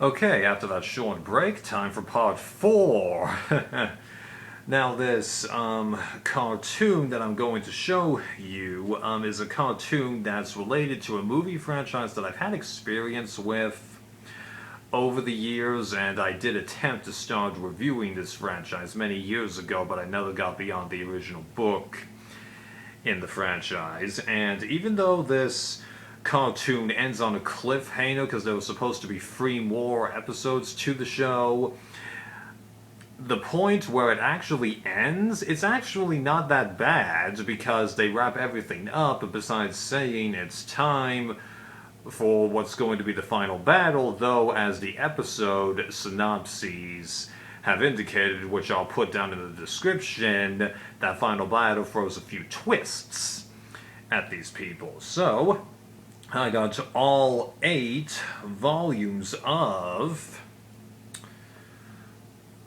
Okay, after that short break, time for part 4. Now this cartoon that I'm going to show you is a cartoon that's related to a movie franchise that I've had experience with over the years, and I did attempt to start reviewing this franchise many years ago, but I never got beyond the original book in the franchise. And even though this cartoon ends on a cliffhanger because there was supposed to be 3 more episodes to the show, the point where it actually ends, it's actually not that bad because they wrap everything up besides saying it's time for what's going to be the final battle, though as the episode synopses have indicated, which I'll put down in the description, that final battle throws a few twists at these people. So, I got all 8 volumes of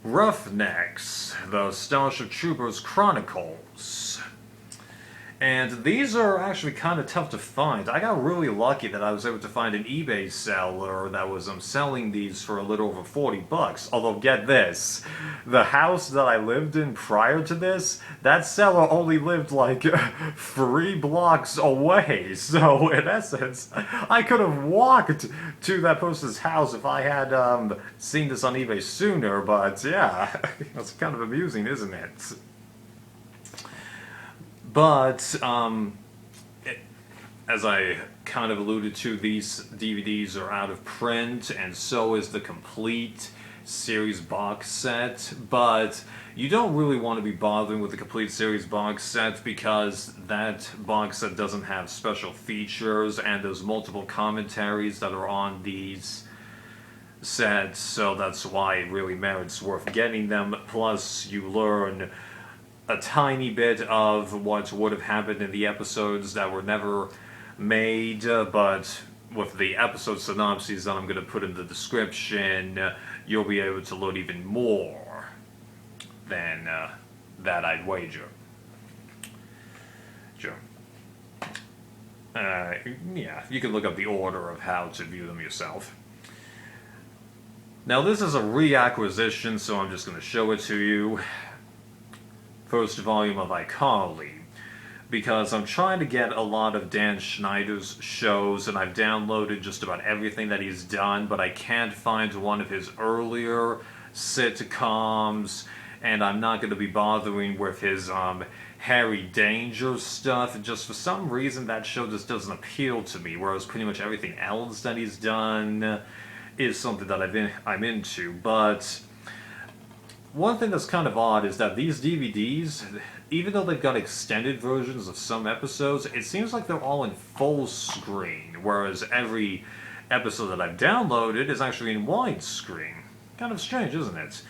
Roughnecks, the Starship Troopers Chronicles. And these are actually kind of tough to find. I got really lucky that I was able to find an eBay seller that was selling these for a little over 40 bucks. Although, get this, the house that I lived in prior to this, that seller only lived like 3 blocks away. So, in essence, I could have walked to that person's house if I had seen this on eBay sooner. But yeah, it's kind of amusing, isn't it? But, as I kind of alluded to, these DVDs are out of print, and so is the complete series box set. But you don't really want to be bothering with the complete series box set because that box set doesn't have special features, and there's multiple commentaries that are on these sets, so that's why it really merits worth getting them. Plus, you learn a tiny bit of what would have happened in the episodes that were never made, but with the episode synopses that I'm going to put in the description, you'll be able to learn even more than that, I'd wager. Sure. Yeah, you can look up the order of how to view them yourself. Now, this is a reacquisition, so I'm just going to show it to you. First volume of iCarly, because I'm trying to get a lot of Dan Schneider's shows, and I've downloaded just about everything that he's done, but I can't find one of his earlier sitcoms, and I'm not going to be bothering with his Harry Danger stuff. Just for some reason, that show just doesn't appeal to me, whereas pretty much everything else that he's done is something that I'm into. But one thing that's kind of odd is that these DVDs, even though they've got extended versions of some episodes, it seems like they're all in full screen, whereas every episode that I've downloaded is actually in widescreen. Kind of strange, isn't it?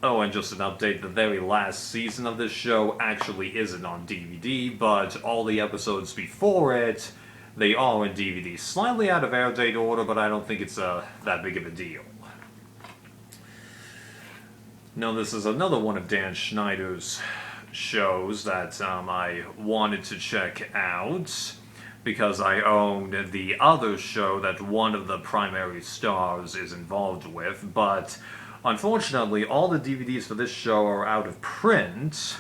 Oh, and just an update, the very last season of this show actually isn't on DVD, but all the episodes before it, they are in DVD. Slightly out of air date order, but I don't think it's that big of a deal. Now, this is another one of Dan Schneider's shows that I wanted to check out because I owned the other show that one of the primary stars is involved with, but unfortunately all the DVDs for this show are out of print.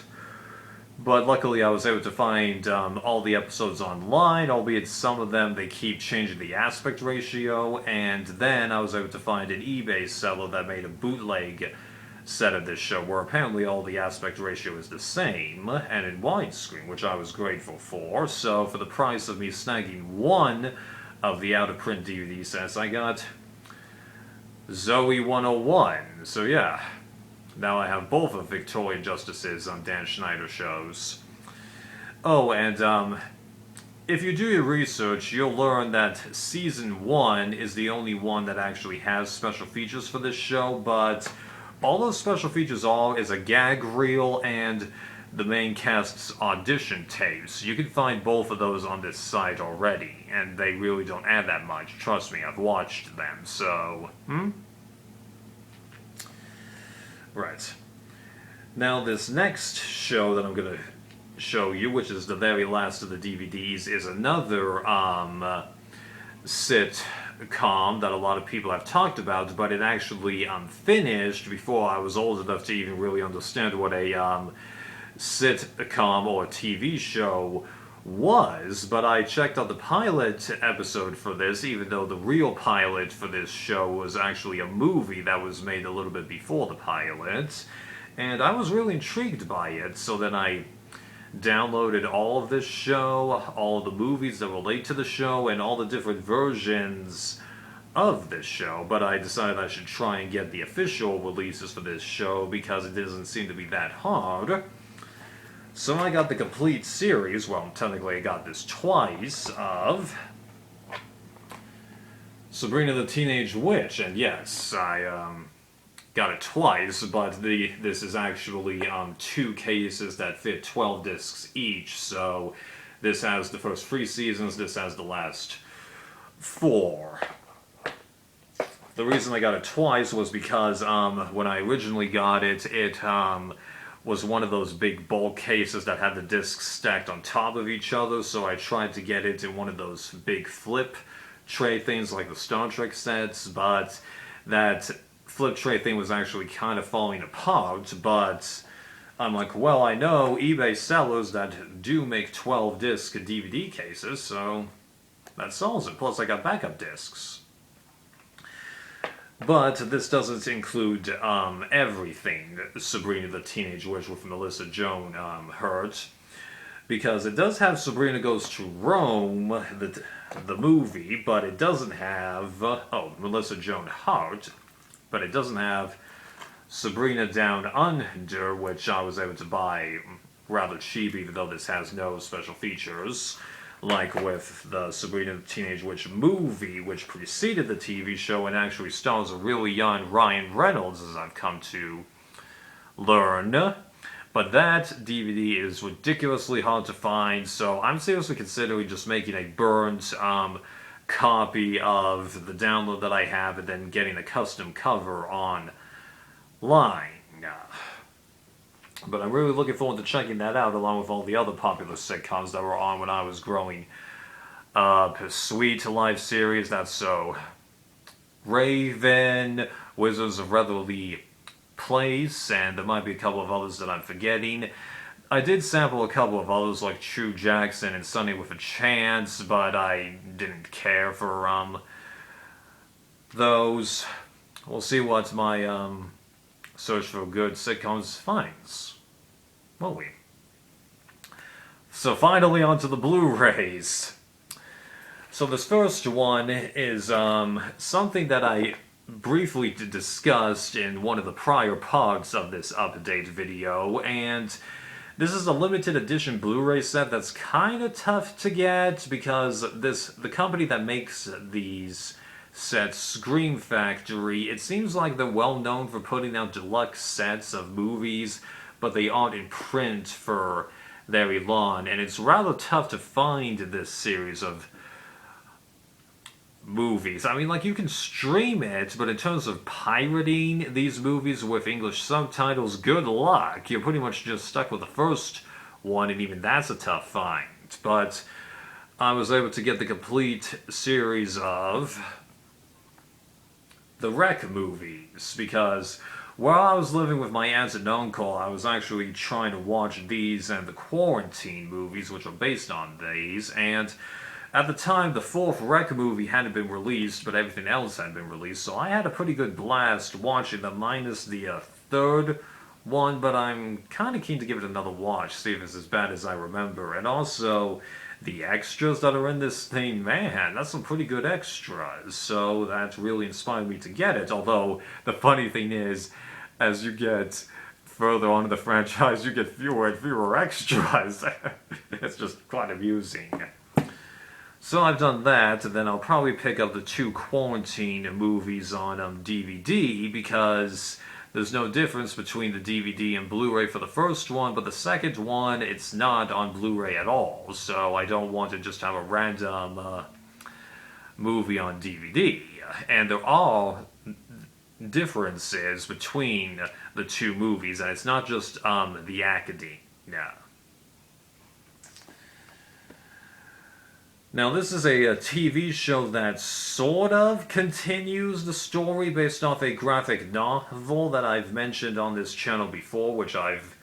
But luckily I was able to find all the episodes online, albeit some of them they keep changing the aspect ratio, and then I was able to find an eBay seller that made a bootleg set of this show where apparently all the aspect ratio is the same and in widescreen, which I was grateful for. So for the price of me snagging one of the out-of-print DVD sets, I got Zoe 101. So yeah, now I have both of Victoria Justice's Dan Schneider shows. Oh, and if you do your research, you'll learn that Season 1 is the only one that actually has special features for this show, but all those special features is a gag reel and the main cast's audition tapes. You can find both of those on this site already, and they really don't add that much. Trust me, I've watched them, so... Right. Now, this next show that I'm going to show you, which is the very last of the DVDs, is another sitcom that a lot of people have talked about, but it actually finished before I was old enough to even really understand what a sitcom or TV show was. But I checked out the pilot episode for this, even though the real pilot for this show was actually a movie that was made a little bit before the pilot, and I was really intrigued by it. So then I downloaded all of this show, all the movies that relate to the show, and all the different versions of this show. But I decided I should try and get the official releases for this show because it doesn't seem to be that hard. So I got the complete series, well, technically I got this twice, of Sabrina the Teenage Witch, and yes, I got it twice, but this is actually 2 cases that fit 12 discs each, so this has the first 3 seasons, this has the last 4. The reason I got it twice was because when I originally got it, it was one of those big bulk cases that had the discs stacked on top of each other, so I tried to get it in one of those big flip tray things like the Star Trek sets, but that flip tray thing was actually kind of falling apart. But I'm like, well, I know eBay sellers that do make 12 disc DVD cases, so that solves it. Plus I got backup discs. But this doesn't include everything Sabrina the Teenage Witch with Melissa Joan Hurt, because it does have Sabrina Goes to Rome, the movie, but it doesn't have Melissa Joan Hart, but it doesn't have Sabrina Down Under, which I was able to buy rather cheap, even though this has no special features, like with the Sabrina the Teenage Witch movie, which preceded the TV show and actually stars a really young Ryan Reynolds, as I've come to learn. But that DVD is ridiculously hard to find, so I'm seriously considering just making a burnt copy of the download that I have and then getting a custom cover online. But I'm really looking forward to checking that out, along with all the other popular sitcoms that were on when I was growing up. Sweet Life series, that's so. Raven, Wizards of Weatherly Place, and there might be a couple of others that I'm forgetting. I did sample a couple of others like True Jackson and Sunny with a Chance, but I didn't care for those. We'll see what my search for good sitcoms finds, won't we? So finally onto the Blu-rays. So this first one is something that I briefly discussed in one of the prior parts of this update video, and this is a limited edition Blu-ray set that's kind of tough to get because the company that makes these sets, Scream Factory, it seems like they're well known for putting out deluxe sets of movies, but they aren't in print for very long, and it's rather tough to find this series of movies. I mean, like, you can stream it, but in terms of pirating these movies with English subtitles, good luck. You're pretty much just stuck with the first one, and even that's a tough find. But I was able to get the complete series of the Wreck movies, because while I was living with my aunt and uncle, I was actually trying to watch these and the Quarantine movies, which are based on these, and at the time, the 4th Wreck movie hadn't been released, but everything else had been released, so I had a pretty good blast watching them, minus the 3rd one, but I'm kind of keen to give it another watch, see if it's as bad as I remember. And also, the extras that are in this thing, man, that's some pretty good extras, so that really inspired me to get it. Although, the funny thing is, as you get further on in the franchise, you get fewer and fewer extras. It's just quite amusing. So I've done that, and then I'll probably pick up the 2 Quarantine movies on DVD, because there's no difference between the DVD and Blu-ray for the first one, but the second one, it's not on Blu-ray at all, so I don't want to just have a random movie on DVD. And there are differences between the 2 movies, and it's not just the Academy. Now, this is a TV show that sort of continues the story based off a graphic novel that I've mentioned on this channel before, which I've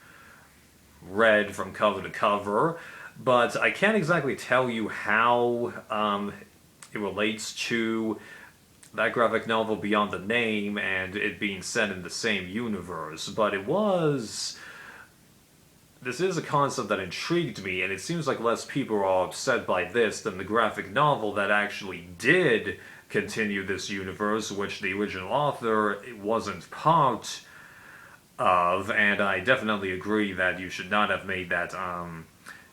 read from cover to cover, but I can't exactly tell you how it relates to that graphic novel beyond the name and it being set in the same universe, but this is a concept that intrigued me, and it seems like less people are upset by this than the graphic novel that actually did continue this universe, which the original author wasn't part of, and I definitely agree that you should not have made that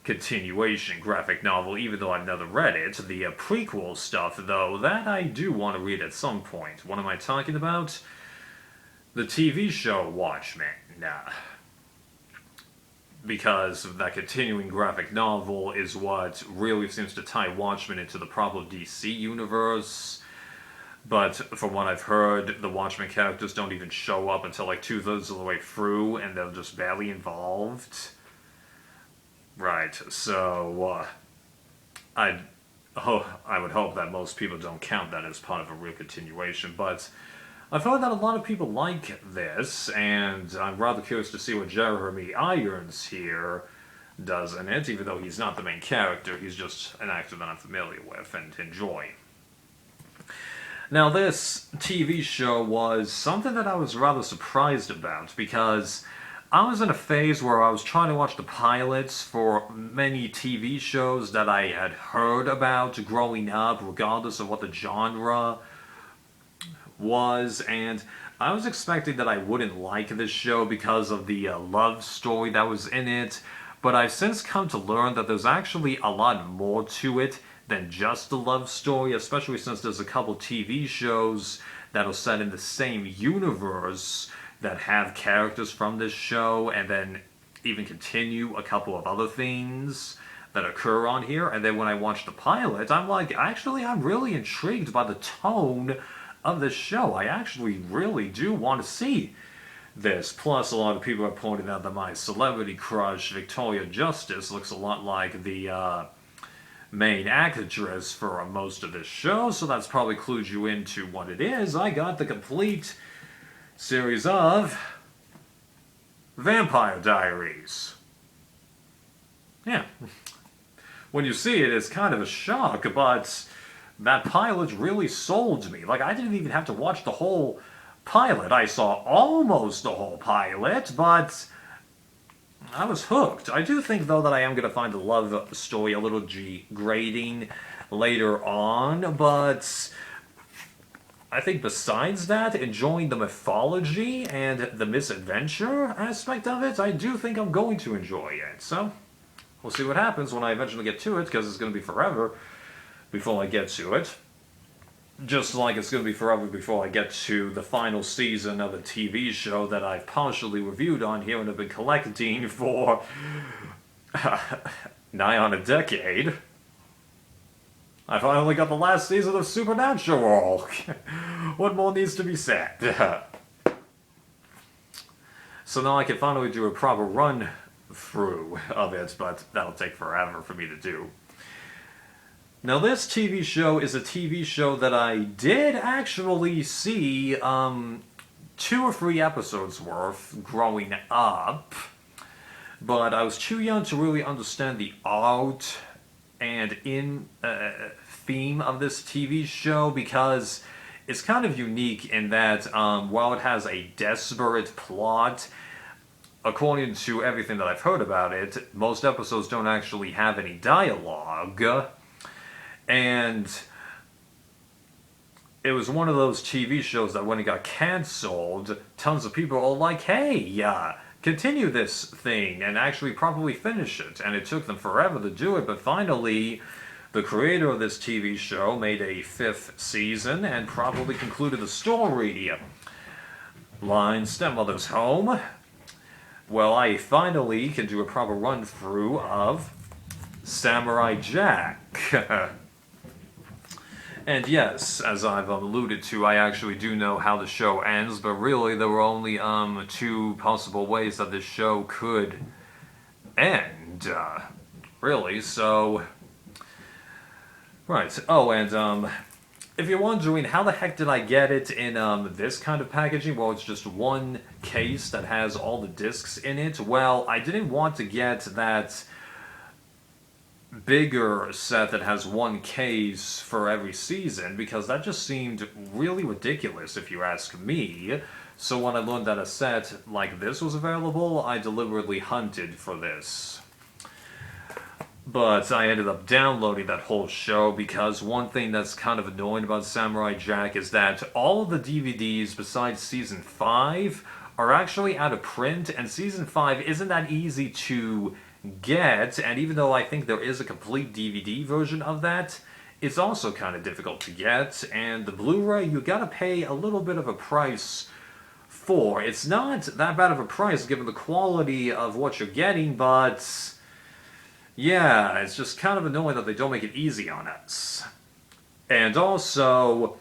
continuation graphic novel, even though I've never read it. The prequel stuff, though, that I do want to read at some point. What am I talking about? The TV show Watchmen. Nah. Because that continuing graphic novel is what really seems to tie Watchmen into the proper DC universe. But from what I've heard, the Watchmen characters don't even show up until like 2/3 of the way through, and they're just barely involved. Right, so I would hope that most people don't count that as part of a real continuation, but I've heard that a lot of people like this, and I'm rather curious to see what Jeremy Irons here does in it, even though he's not the main character, he's just an actor that I'm familiar with and enjoy. Now, this TV show was something that I was rather surprised about, because I was in a phase where I was trying to watch the pilots for many TV shows that I had heard about growing up, regardless of what the genre was, and I was expecting that I wouldn't like this show because of the love story that was in it, but I've since come to learn that there's actually a lot more to it than just the love story, especially since there's a couple TV shows that are set in the same universe that have characters from this show, and then even continue a couple of other things that occur on here. And then when I watch the pilot, I'm like, actually, I'm really intrigued by the tone of this show. I actually really do want to see this. Plus, a lot of people have pointed out that my celebrity crush, Victoria Justice, looks a lot like the main actress for most of this show, so that's probably clued you into what it is. I got the complete series of Vampire Diaries. Yeah. When you see it, it's kind of a shock, but that pilot really sold me. Like, I didn't even have to watch the whole pilot. I saw almost the whole pilot, but I was hooked. I do think, though, that I am going to find the love story a little degrading later on, but I think besides that, enjoying the mythology and the misadventure aspect of it, I do think I'm going to enjoy it. So, we'll see what happens when I eventually get to it, because it's going to be forever before I get to it. Just like it's going to be forever before I get to the final season of a TV show that I've partially reviewed on here and have been collecting for nigh on a decade. I finally got the last season of Supernatural. What more needs to be said? So now I can finally do a proper run through of it, but that'll take forever for me to do. Now, this TV show is a TV show that I did actually see 2 or 3 episodes worth growing up, but I was too young to really understand the art and theme of this TV show, because it's kind of unique in that while it has a desperate plot, according to everything that I've heard about it, most episodes don't actually have any dialogue. And it was one of those TV shows that when it got cancelled, tons of people are like, hey, continue this thing and actually properly finish it. And it took them forever to do it, but finally, the creator of this TV show made a 5th season and properly concluded the story. Line, Stepmother's Home. Well, I finally can do a proper run-through of Samurai Jack. And yes, as I've alluded to, I actually do know how the show ends, but really there were only 2 possible ways that this show could end, really, so Right. Oh, and if you're wondering how the heck did I get it in this kind of packaging, well, it's just one case that has all the discs in it. Well, I didn't want to get that bigger set that has one case for every season because that just seemed really ridiculous if you ask me. So when I learned that a set like this was available, I deliberately hunted for this. But I ended up downloading that whole show because one thing that's kind of annoying about Samurai Jack is that all of the DVDs besides Season 5 are actually out of print, and Season 5 isn't that easy to get, and even though I think there is a complete DVD version of that, it's also kind of difficult to get, and the Blu-ray you gotta pay a little bit of a price for. It's not that bad of a price given the quality of what you're getting, but yeah, it's just kind of annoying that they don't make it easy on us. And also,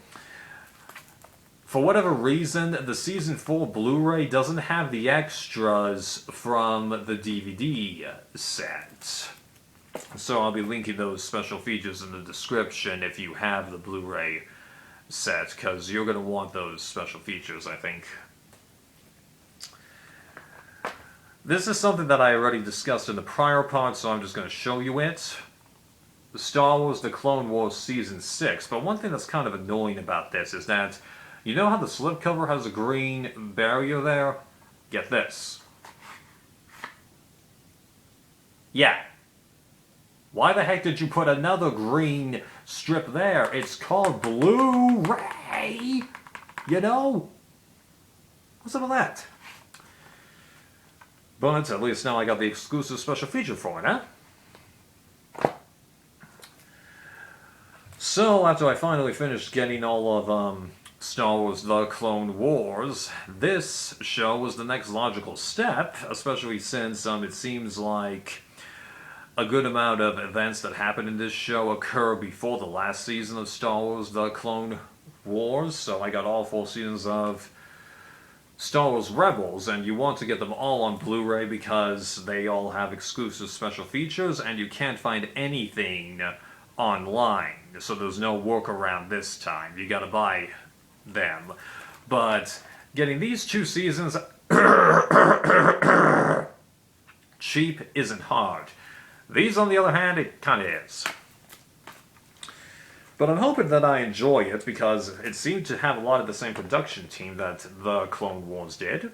for whatever reason, the Season 4 Blu-ray doesn't have the extras from the DVD set. So I'll be linking those special features in the description if you have the Blu-ray set, because you're going to want those special features, I think. This is something that I already discussed in the prior part, so I'm just going to show you it. Star Wars The Clone Wars Season 6, but one thing that's kind of annoying about this is that, you know how the slipcover has a green barrier there? Get this. Yeah. Why the heck did you put another green strip there? It's called Blu-Ray! You know? What's up with that? But at least now I got the exclusive special feature for it, huh? So, after I finally finished getting all of Star Wars The Clone Wars, this show was the next logical step, especially since it seems like a good amount of events that happen in this show occur before the last season of Star Wars The Clone Wars, so I got all 4 seasons of Star Wars Rebels, and you want to get them all on Blu-ray because they all have exclusive special features, and you can't find anything online, so there's no workaround this time. You gotta buy them. But getting these 2 seasons cheap isn't hard. These, on the other hand, it kinda is. But I'm hoping that I enjoy it because it seemed to have a lot of the same production team that The Clone Wars did.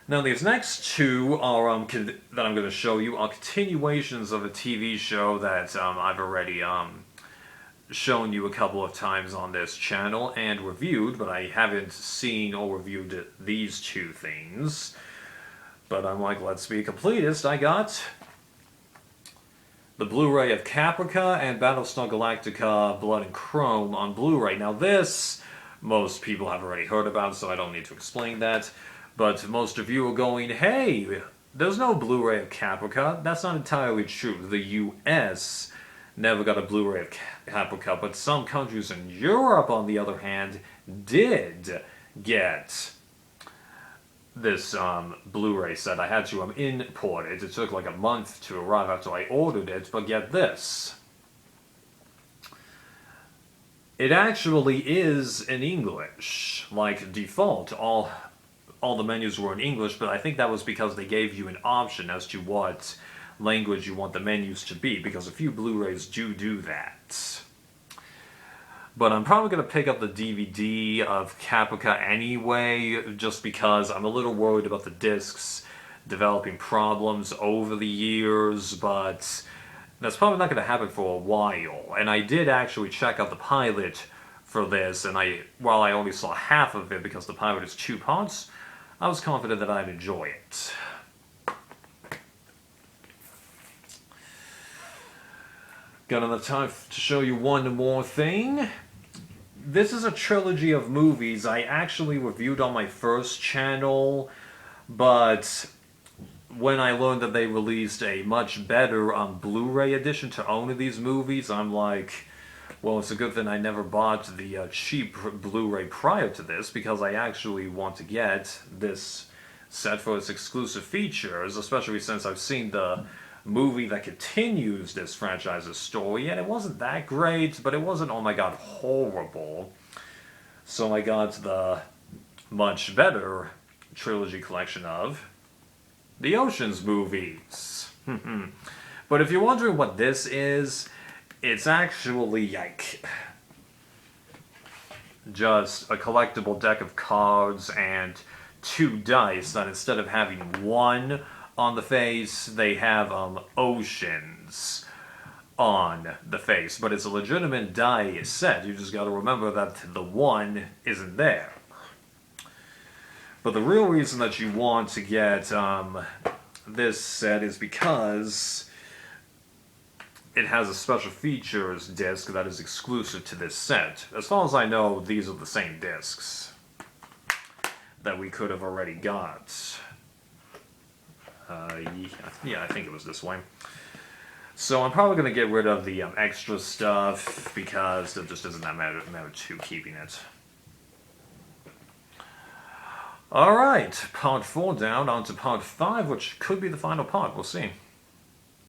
Now these next 2 are that I'm going to show you are continuations of a TV show that I've already shown you a couple of times on this channel and reviewed, but I haven't seen or reviewed these 2 things. But I'm like, let's be a completist. I got the Blu-ray of Caprica and Battlestar Galactica Blood and Chrome on Blu-ray. Now this, most people have already heard about, so I don't need to explain that. But most of you are going, hey, there's no Blu-ray of Caprica. That's not entirely true. The US never got a Blu-ray of Caprica, but some countries in Europe, on the other hand, did get this Blu-ray set. I had to import it. It took like a month to arrive after I ordered it, but get this. It actually is in English. Like default, all the menus were in English, but I think that was because they gave you an option as to what language you want the menus to be, because a few Blu-rays do that. But I'm probably going to pick up the DVD of Caprica anyway, just because I'm a little worried about the discs developing problems over the years, but that's probably not going to happen for a while. And I did actually check out the pilot for this, and while I only saw half of it because the pilot is 2 parts, I was confident that I'd enjoy it. Got enough time to show you one more thing. This is a trilogy of movies I actually reviewed on my first channel, but when I learned that they released a much better Blu-ray edition to own of these movies, I'm like, well, it's a good thing I never bought the cheap Blu-ray prior to this, because I actually want to get this set for its exclusive features, especially since I've seen the movie that continues this franchise's story, and it wasn't that great, but it wasn't, oh my god, horrible. So I got the much better trilogy collection of the Ocean's movies. But if you're wondering what this is, it's actually like just a collectible deck of cards and 2 dice that instead of having one on the face, they have oceans on the face. But it's a legitimate die set. You just gotta remember that the 1 isn't there. But the real reason that you want to get this set is because it has a special features disc that is exclusive to this set. As far as I know, these are the same discs that we could have already got. Yeah, I think it was this way. So I'm probably going to get rid of the extra stuff because there just isn't that matter to keeping it. Alright, part 4 down, on to part 5, which could be the final part, we'll see.